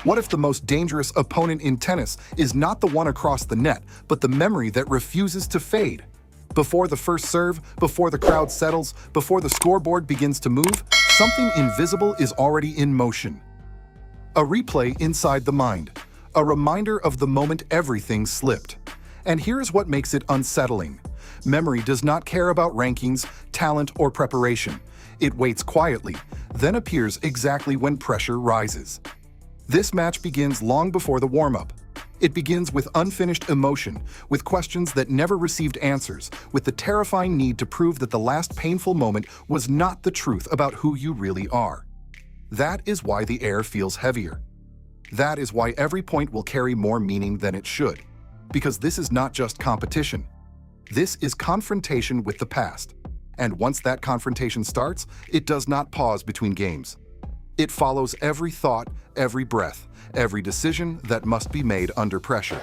What if the most dangerous opponent in tennis is not the one across the net, but the memory that refuses to fade? Before the first serve, before the crowd settles, before the scoreboard begins to move, something invisible is already in motion. A replay inside the mind, a reminder of the moment everything slipped. And here's what makes it unsettling. Memory does not care about rankings, talent, or preparation. It waits quietly, then appears exactly when pressure rises. This match begins long before the warm-up. It begins with unfinished emotion, with questions that never received answers, with the terrifying need to prove that the last painful moment was not the truth about who you really are. That is why the air feels heavier. That is why every point will carry more meaning than it should. Because this is not just competition. This is confrontation with the past. And once that confrontation starts, it does not pause between games. It follows every thought, every breath, every decision that must be made under pressure.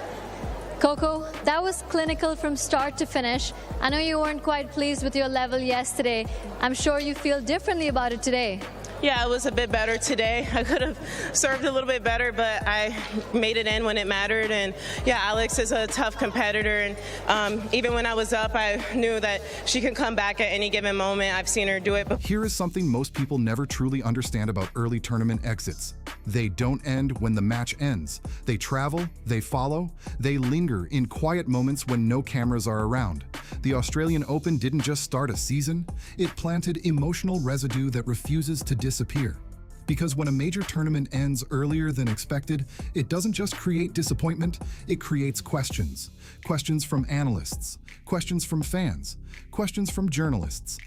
Coco, that was clinical from start to finish. I know you weren't quite pleased with your level yesterday. I'm sure you feel differently about it today. Yeah, it was a bit better today. I could have served a little bit better, but I made it in when it mattered. And yeah, Alex is a tough competitor. And even when I was up, I knew that she can come back at any given moment. I've seen her do it before. Here is something most people never truly understand about early tournament exits. They don't end when the match ends. They travel, they follow, they linger in quiet moments when no cameras are around. The Australian Open didn't just start a season, it planted emotional residue that refuses to disappear. Because when a major tournament ends earlier than expected, it doesn't just create disappointment, it creates questions. Questions from analysts, questions from fans, questions from journalists.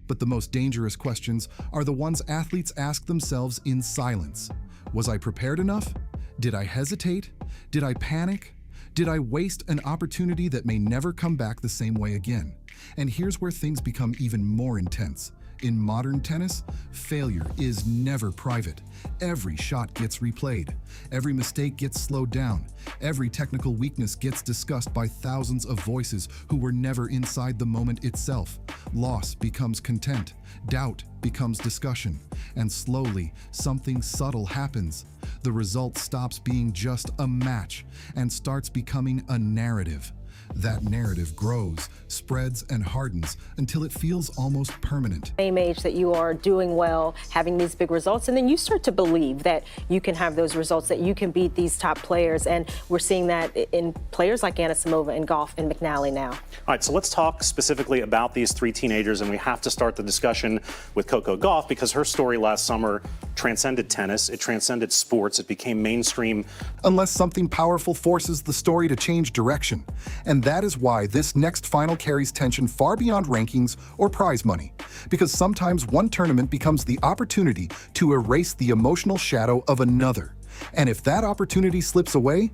But the most dangerous questions are the ones athletes ask themselves in silence. Was I prepared enough? Did I hesitate? Did I panic? Did I waste an opportunity that may never come back the same way again? And here's where things become even more intense. In modern tennis, failure is never private. Every shot gets replayed. Every mistake gets slowed down. Every technical weakness gets discussed by thousands of voices who were never inside the moment itself. Loss becomes content. Doubt becomes discussion. And slowly, something subtle happens. The result stops being just a match and starts becoming a narrative. That narrative grows, spreads, and hardens until it feels almost permanent. Same age that you are doing well, having these big results, and then you start to believe that you can have those results, that you can beat these top players, and we're seeing that in players like Anisimova and Gauff and McNally now. All right, so let's talk specifically about these three teenagers, and we have to start the discussion with Coco Gauff because her story last summer transcended tennis, it transcended sports, it became mainstream. Unless something powerful forces the story to change direction. And that is why this next final carries tension far beyond rankings or prize money. Because sometimes one tournament becomes the opportunity to erase the emotional shadow of another. And if that opportunity slips away,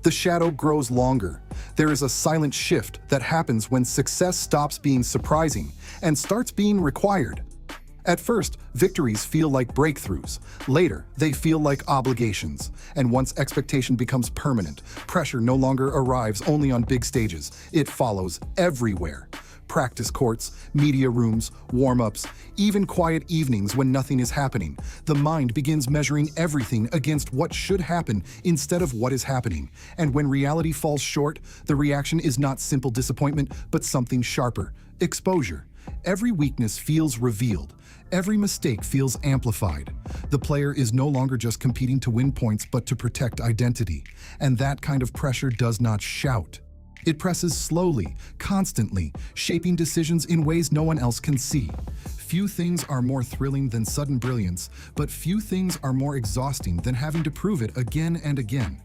the shadow grows longer. There is a silent shift that happens when success stops being surprising and starts being required. At first, victories feel like breakthroughs. Later, they feel like obligations. And once expectation becomes permanent, pressure no longer arrives only on big stages. It follows everywhere. Practice courts, media rooms, warm-ups, even quiet evenings when nothing is happening. The mind begins measuring everything against what should happen instead of what is happening. And when reality falls short, the reaction is not simple disappointment, but something sharper: exposure. Every weakness feels revealed. Every mistake feels amplified. The player is no longer just competing to win points, but to protect identity. And that kind of pressure does not shout. It presses slowly, constantly, shaping decisions in ways no one else can see. Few things are more thrilling than sudden brilliance, but few things are more exhausting than having to prove it again and again.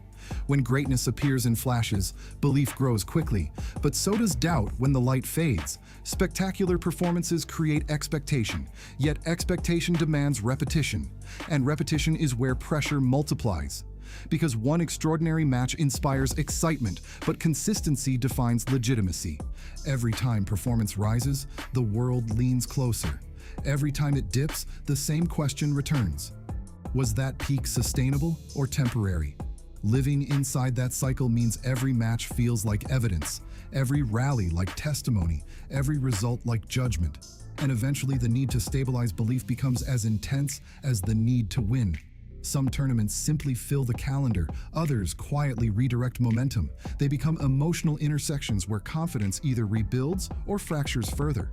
When greatness appears in flashes, belief grows quickly, but so does doubt when the light fades. Spectacular performances create expectation, yet expectation demands repetition, and repetition is where pressure multiplies. Because one extraordinary match inspires excitement, but consistency defines legitimacy. Every time performance rises, the world leans closer. Every time it dips, the same question returns. Was that peak sustainable or temporary? Living inside that cycle means every match feels like evidence, every rally like testimony, every result like judgment. And eventually the need to stabilize belief becomes as intense as the need to win. Some tournaments simply fill the calendar, others quietly redirect momentum. They become emotional intersections where confidence either rebuilds or fractures further.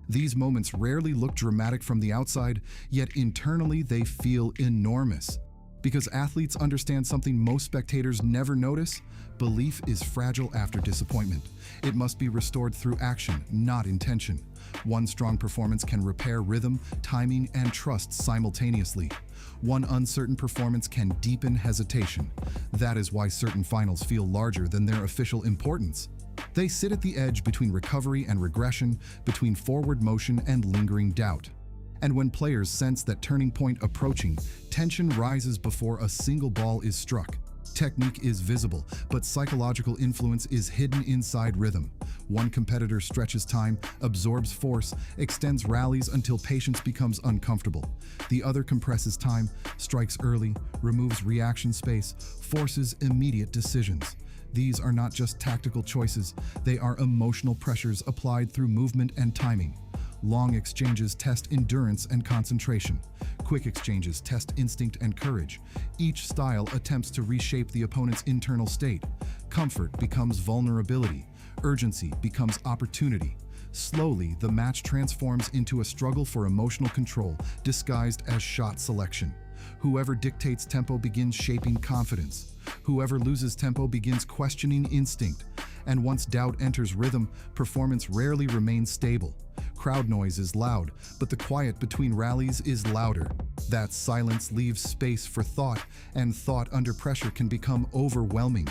These moments rarely look dramatic from the outside, yet internally they feel enormous. Because athletes understand something most spectators never notice, belief is fragile after disappointment. It must be restored through action, not intention. One strong performance can repair rhythm, timing, and trust simultaneously. One uncertain performance can deepen hesitation. That is why certain finals feel larger than their official importance. They sit at the edge between recovery and regression, between forward motion and lingering doubt. And when players sense that turning point approaching, tension rises before a single ball is struck. Technique is visible, but psychological influence is hidden inside rhythm. One competitor stretches time, absorbs force, extends rallies until patience becomes uncomfortable. The other compresses time, strikes early, removes reaction space, forces immediate decisions. These are not just tactical choices, they are emotional pressures applied through movement and timing. Long exchanges test endurance and concentration. Quick exchanges test instinct and courage. Each style attempts to reshape the opponent's internal state. Comfort becomes vulnerability. Urgency becomes opportunity. Slowly, the match transforms into a struggle for emotional control, disguised as shot selection. Whoever dictates tempo begins shaping confidence. Whoever loses tempo begins questioning instinct. And once doubt enters rhythm, performance rarely remains stable. Crowd noise is loud, but the quiet between rallies is louder. That silence leaves space for thought, and thought under pressure can become overwhelming.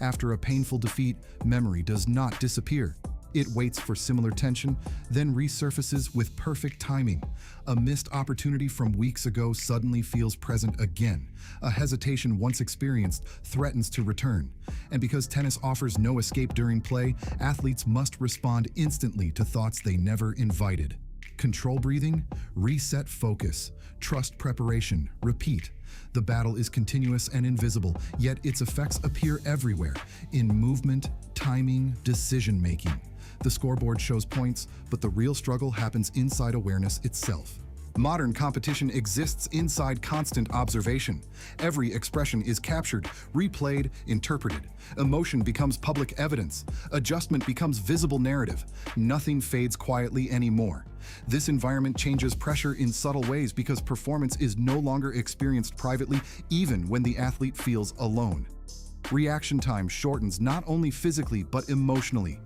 After a painful defeat, memory does not disappear. It waits for similar tension, then resurfaces with perfect timing. A missed opportunity from weeks ago suddenly feels present again. A hesitation once experienced threatens to return. And because tennis offers no escape during play, athletes must respond instantly to thoughts they never invited. Control breathing, reset focus, trust preparation, repeat. The battle is continuous and invisible, yet its effects appear everywhere, in movement, timing, decision-making. The scoreboard shows points, but the real struggle happens inside awareness itself. Modern competition exists inside constant observation. Every expression is captured, replayed, interpreted. Emotion becomes public evidence. Adjustment becomes visible narrative. Nothing fades quietly anymore. This environment changes pressure in subtle ways because performance is no longer experienced privately, even when the athlete feels alone. Reaction time shortens not only physically but emotionally.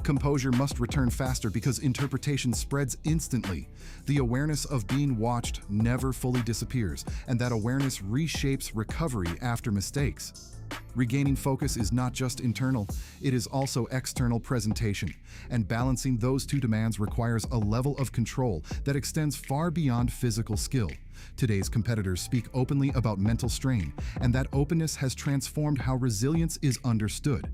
Composure must return faster because interpretation spreads instantly. The awareness of being watched never fully disappears, and that awareness reshapes recovery after mistakes. Regaining focus is not just internal, it is also external presentation, and balancing those two demands requires a level of control that extends far beyond physical skill. Today's competitors speak openly about mental strain, and that openness has transformed how resilience is understood.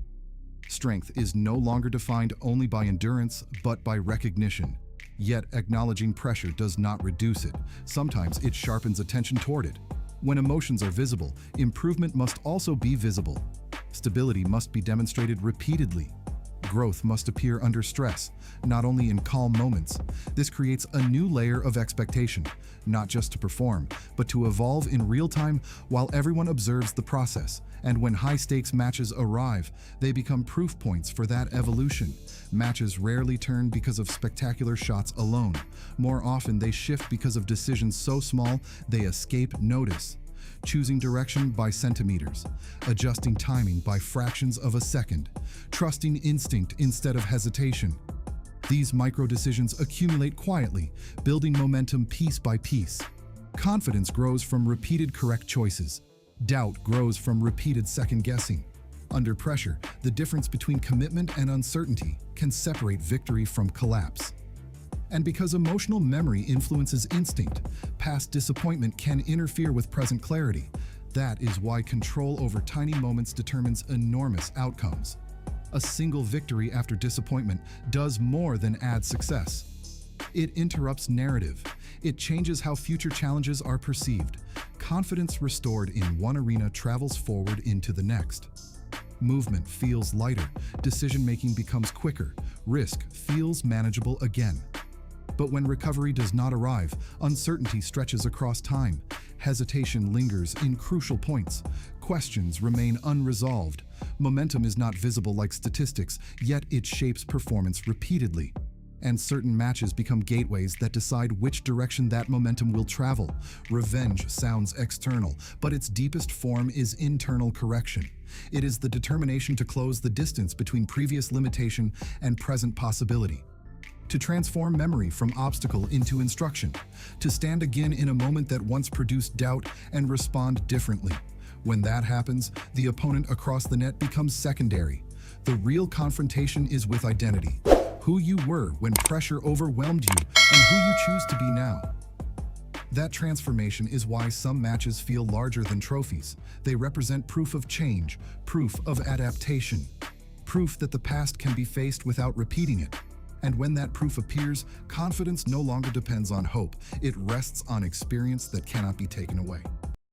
Strength is no longer defined only by endurance, but by recognition. Yet acknowledging pressure does not reduce it. Sometimes it sharpens attention toward it. When emotions are visible, improvement must also be visible. Stability must be demonstrated repeatedly. Growth must appear under stress, not only in calm moments. This creates a new layer of expectation, not just to perform, but to evolve in real time while everyone observes the process. And when high-stakes matches arrive, they become proof points for that evolution. Matches rarely turn because of spectacular shots alone. More often, they shift because of decisions so small they escape notice. Choosing direction by centimeters, adjusting timing by fractions of a second, trusting instinct instead of hesitation. These micro-decisions accumulate quietly, building momentum piece by piece. Confidence grows from repeated correct choices. Doubt grows from repeated second-guessing. Under pressure, the difference between commitment and uncertainty can separate victory from collapse. And because emotional memory influences instinct, past disappointment can interfere with present clarity. That is why control over tiny moments determines enormous outcomes. A single victory after disappointment does more than add success. It interrupts narrative. It changes how future challenges are perceived. Confidence restored in one arena travels forward into the next. Movement feels lighter. Decision-making becomes quicker. Risk feels manageable again. But when recovery does not arrive, uncertainty stretches across time. Hesitation lingers in crucial points. Questions remain unresolved. Momentum is not visible like statistics, yet it shapes performance repeatedly. And certain matches become gateways that decide which direction that momentum will travel. Revenge sounds external, but its deepest form is internal correction. It is the determination to close the distance between previous limitation and present possibility. To transform memory from obstacle into instruction. To stand again in a moment that once produced doubt and respond differently. When that happens, the opponent across the net becomes secondary. The real confrontation is with identity. Who you were when pressure overwhelmed you and who you choose to be now. That transformation is why some matches feel larger than trophies. They represent proof of change, proof of adaptation, proof that the past can be faced without repeating it. And when that proof appears, confidence no longer depends on hope. It rests on experience that cannot be taken away.